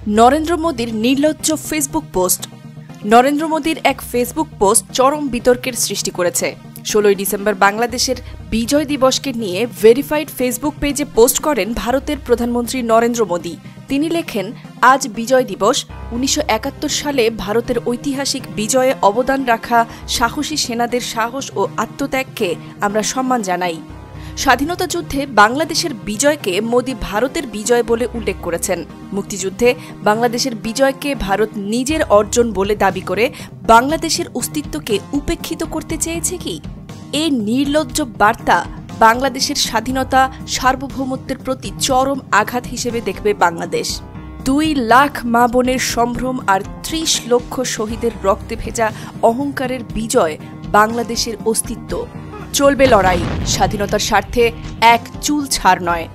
নরেন্দ্র মোদীর নির্লজ্জ Facebook post. Narendra মোদীর এক ফেসবুক পোস্ট চরম বিতর্কের সৃষ্টি করেছে। 16 ডিসেম্বর বাংলাদেশের বিজয় দিবসকে নিয়ে ভেরিফাইড ফেসবুক পেজে পোস্ট করেন ভারতের প্রধানমন্ত্রী নরেন্দ্র মোদী। তিনি লেখেন, আজ বিজয় দিবস। 1971 সালে ভারতের ঐতিহাসিক বিজয়ে অবদান রাখা সাহসী সেনাদের সাহস ও আত্মত্যাগকে আমরা সম্মান জানাই। স্বাধীনতা যুদ্ধে বাংলাদেশের বিজয়কে মোদী ভারতের বিজয় বলে উল্লেখ করেছেন। মুক্তিযুদ্ধে বাংলাদেশের বিজয়কে ভারত নিজের অর্জন বলে দাবি করে বাংলাদেশের অস্তিত্বকে উপেক্ষিত করতে চেয়েছে কি? এই নির্লজ্জ বার্তা বাংলাদেশের স্বাধীনতা সার্বভৌমত্বের প্রতি চরম আঘাত হিসেবে দেখবে বাংলাদেশ। 2 লাখ মা বোনের সম্ভ্রম আর 30 লক্ষ শহীদের রক্তে ভেজা অহংকারের বিজয় বাংলাদেশের অস্তিত্ব। চলবে লড়াই, স্বাধীনতার স্বার্থে এক চুল ছাড় নয়।